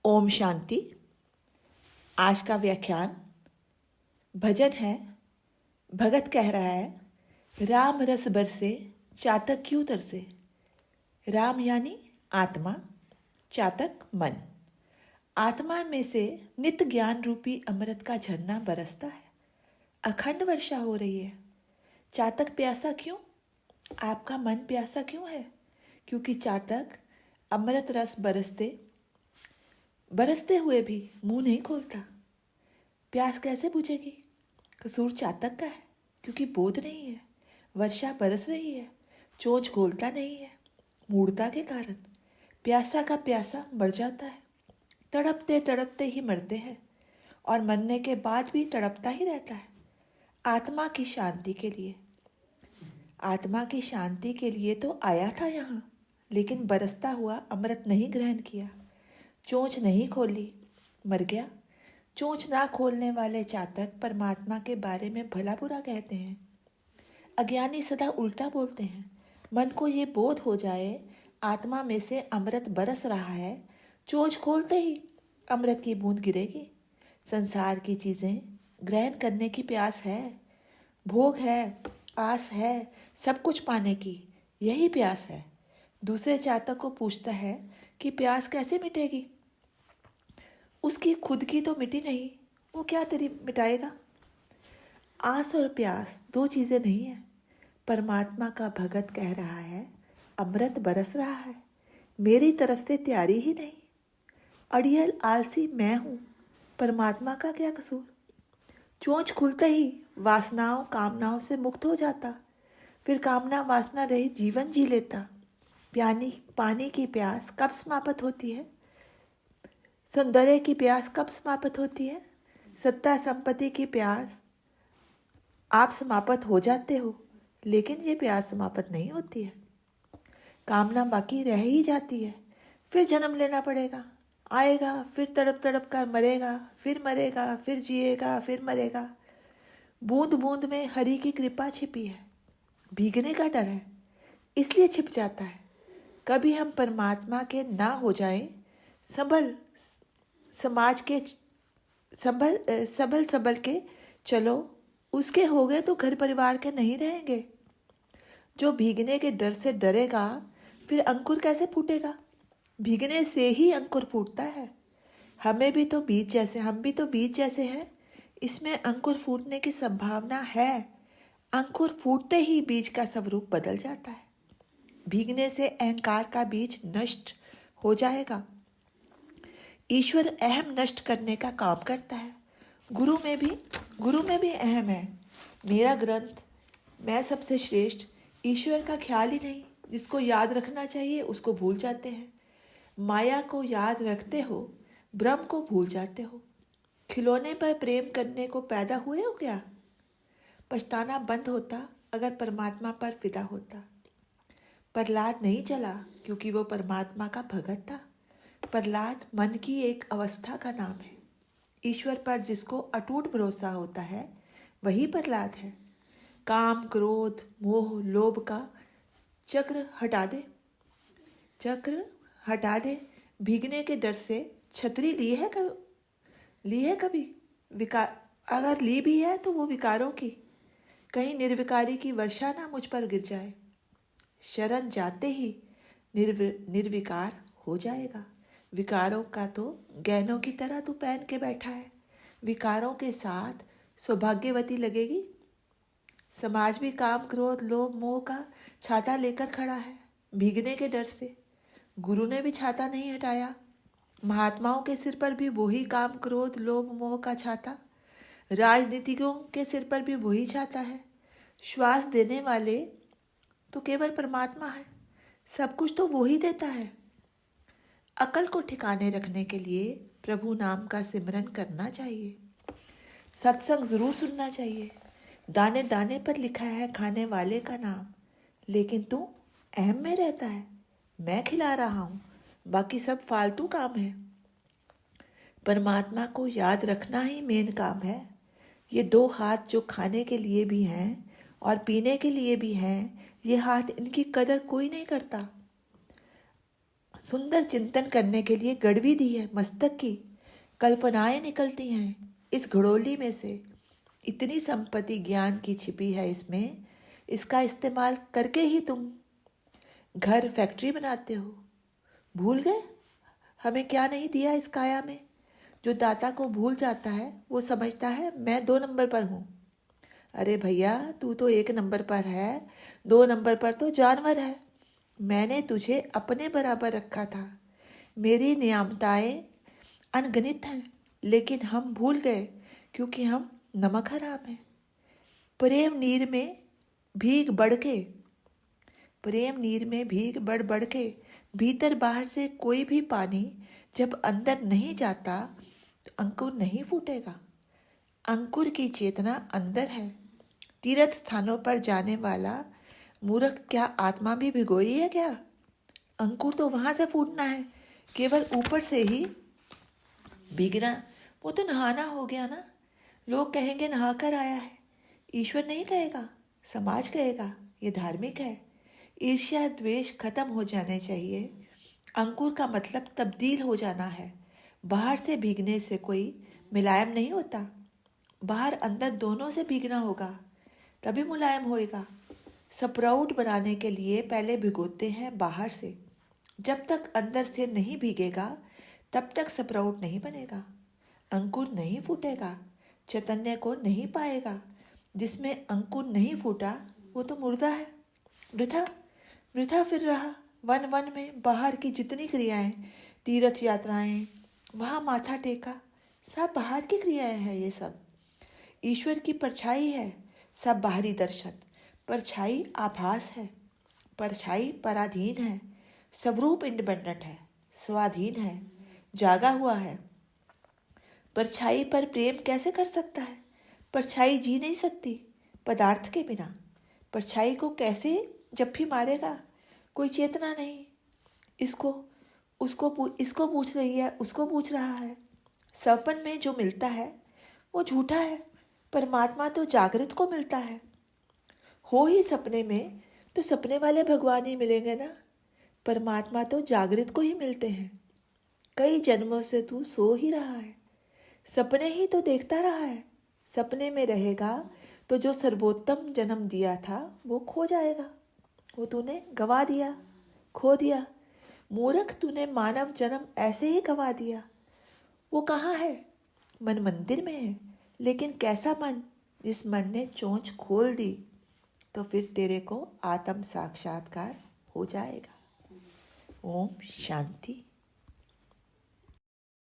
ओम शांति। आज का व्याख्यान भजन है। भगत कह रहा है, राम रस बरसे चातक क्यों तरसे। राम यानी आत्मा, चातक मन। आत्मा में से नित्य ज्ञान रूपी अमृत का झरना बरसता है। अखंड वर्षा हो रही है। चातक प्यासा क्यों? आपका मन प्यासा क्यों है? क्योंकि चातक अमृत रस बरसते हुए भी मुंह नहीं खोलता। प्यास कैसे बुझेगी? कसूर चातक का है, क्योंकि बोध नहीं है। वर्षा बरस रही है, चोंच खोलता नहीं है। मूढ़ता के कारण प्यासा का प्यासा मर जाता है। तड़पते तड़पते ही मरते हैं और मरने के बाद भी तड़पता ही रहता है। आत्मा की शांति के लिए, आत्मा की शांति के लिए तो आया था यहाँ, लेकिन बरसता हुआ अमृत नहीं ग्रहण किया, चोंच नहीं खोली, मर गया। चोंच ना खोलने वाले चातक परमात्मा के बारे में भला बुरा कहते हैं। अज्ञानी सदा उल्टा बोलते हैं। मन को ये बोध हो जाए आत्मा में से अमृत बरस रहा है, चोंच खोलते ही अमृत की बूंद गिरेगी। संसार की चीज़ें ग्रहण करने की प्यास है, भोग है, आस है, सब कुछ पाने की, यही प्यास है। दूसरे चातक को पूछता है कि प्यास कैसे मिटेगी। उसकी खुद की तो मिटी नहीं, वो क्या तेरी मिटाएगा। आस और प्यास दो चीज़ें नहीं है। परमात्मा का भगत कह रहा है, अमृत बरस रहा है, मेरी तरफ से तैयारी ही नहीं। अड़ियल आलसी मैं हूँ, परमात्मा का क्या कसूर। चोंच खुलते ही वासनाओं कामनाओं से मुक्त हो जाता, फिर कामना वासना रहित जीवन जी लेता। पानी की प्यास कब समाप्त होती है? सौंदर्य की प्यास कब समाप्त होती है? सत्ता संपत्ति की प्यास आप समाप्त हो जाते हो, लेकिन ये प्यास समाप्त नहीं होती है। कामना बाकी रह ही जाती है। फिर जन्म लेना पड़ेगा, आएगा, फिर तड़प तड़प कर मरेगा, फिर जिएगा, फिर मरेगा। बूंद बूंद में हरि की कृपा छिपी है। भीगने का डर है, इसलिए छिप जाता है। कभी हम परमात्मा के ना हो जाएं, सबल के चलो, उसके हो गए तो घर परिवार के नहीं रहेंगे। जो भीगने के डर से डरेगा, फिर अंकुर कैसे फूटेगा? भीगने से ही अंकुर फूटता है। हम भी तो बीज जैसे हैं। इसमें अंकुर फूटने की संभावना है। अंकुर फूटते ही बीज का स्वरूप बदल जाता है। भीगने से अहंकार का बीज नष्ट हो जाएगा। ईश्वर अहम नष्ट करने का काम करता है। गुरु में भी अहम है। मेरा ग्रंथ, मैं सबसे श्रेष्ठ, ईश्वर का ख्याल ही नहीं। जिसको याद रखना चाहिए उसको भूल जाते हैं। माया को याद रखते हो, ब्रह्म को भूल जाते हो। खिलौने पर प्रेम करने को पैदा हुए हो क्या? पछताना बंद होता अगर परमात्मा पर फिदा होता। प्रहलाद नहीं चला क्योंकि वो परमात्मा का भगत था। प्रहलाद मन की एक अवस्था का नाम है। ईश्वर पर जिसको अटूट भरोसा होता है वही प्रहलाद है। काम, क्रोध, मोह, लोभ का चक्र हटा दे। भीगने के डर से छतरी ली है कभी? अगर ली भी है तो वो विकारों की। कहीं निर्विकारी की वर्षा ना मुझ पर गिर जाए। शरण जाते ही निर्विकार हो जाएगा। विकारों का तो गहनों की तरह तू पहन के बैठा है। विकारों के साथ सौभाग्यवती लगेगी। समाज भी काम, क्रोध, लोभ, मोह का छाता लेकर खड़ा है, भीगने के डर से। गुरु ने भी छाता नहीं हटाया। महात्माओं के सिर पर भी वही काम, क्रोध, लोभ, मोह का छाता। राजनीतिज्ञों के सिर पर भी वही छाता है। श्वास देने वाले तो केवल परमात्मा है। सब कुछ तो वो ही देता है। अकल को ठिकाने रखने के लिए प्रभु नाम का सिमरन करना चाहिए। सत्संग जरूर सुनना चाहिए। दाने दाने पर लिखा है खाने वाले का नाम, लेकिन तू अहम में रहता है। मैं खिला रहा हूँ, बाकी सब फालतू काम है। परमात्मा को याद रखना ही मेन काम है। ये दो हाथ जो खाने के लिए भी हैं और पीने के लिए भी हैं, ये हाथ, इनकी कदर कोई नहीं करता। सुंदर चिंतन करने के लिए गड़वी दी है मस्तक की। कल्पनाएं निकलती हैं इस घड़ोली में से। इतनी संपत्ति ज्ञान की छिपी है इसमें, इसका इस्तेमाल करके ही तुम घर फैक्ट्री बनाते हो। भूल गए हमें क्या नहीं दिया इस काया में। जो दाता को भूल जाता है वो समझता है मैं 2 नंबर पर हूँ। अरे भैया, तू तो 1 नंबर पर है, 2 नंबर पर तो जानवर है। मैंने तुझे अपने बराबर रखा था। मेरी नियामताएं अनगिनत हैं, लेकिन हम भूल गए क्योंकि हम नमक हराम हैं। प्रेम नीर में भीग बढ़ के, प्रेम नीर में भीग बढ़ बढ़ के, भीतर बाहर से कोई भी पानी जब अंदर नहीं जाता तो अंकुर नहीं फूटेगा। अंकुर की चेतना अंदर है। तीर्थ स्थानों पर जाने वाला मूर्ख क्या आत्मा भी भिगोई है क्या? अंकुर तो वहां से फूटना है, केवल ऊपर से ही भीगना वो तो नहाना हो गया ना। लोग कहेंगे नहा कर आया है। ईश्वर नहीं कहेगा, समाज कहेगा ये धार्मिक है। ईर्ष्या द्वेष खत्म हो जाने चाहिए। अंकुर का मतलब तब्दील हो जाना है। बाहर से भीगने से कोई मुलायम नहीं होता, बाहर अंदर दोनों से भीगना होगा तभी मुलायम होएगा। स्प्राउट बनाने के लिए पहले भिगोते हैं बाहर से। जब तक अंदर से नहीं भीगेगा तब तक स्प्राउट नहीं बनेगा, अंकुर नहीं फूटेगा, चैतन्य को नहीं पाएगा। जिसमें अंकुर नहीं फूटा वो तो मुर्दा है, वृथा वृथा फिर रहा। वन वन में बाहर की जितनी क्रियाएं, तीर्थ यात्राएं, वहाँ माथा टेका, सब बाहर की क्रियाएं हैं। ये सब ईश्वर की परछाई है। सब बाहरी दर्शन, परछाई आभास है, परछाई पराधीन है। स्वरूप इंडिपेंडेंट है, स्वाधीन है, जागा हुआ है। परछाई पर प्रेम कैसे कर सकता है? परछाई जी नहीं सकती पदार्थ के बिना। परछाई को कैसे जप्फी मारेगा? कोई चेतना नहीं। इसको पूछ रही है, उसको पूछ रहा है। सपन में जो मिलता है वो झूठा है, परमात्मा तो जागृत को मिलता है। हो ही सपने में तो सपने वाले भगवान ही मिलेंगे ना। परमात्मा तो जागृत को ही मिलते हैं। कई जन्मों से तू सो ही रहा है, सपने ही तो देखता रहा है। सपने में रहेगा तो जो सर्वोत्तम जन्म दिया था वो खो जाएगा। वो तूने गवा दिया, खो दिया। मूर्ख, तूने मानव जन्म ऐसे ही गवा दिया। वो कहाँ है? मन मंदिर में है, लेकिन कैसा मन? जिस मन ने चोंच खोल दी तो फिर तेरे को आत्म साक्षात्कार हो जाएगा। ओम शांति।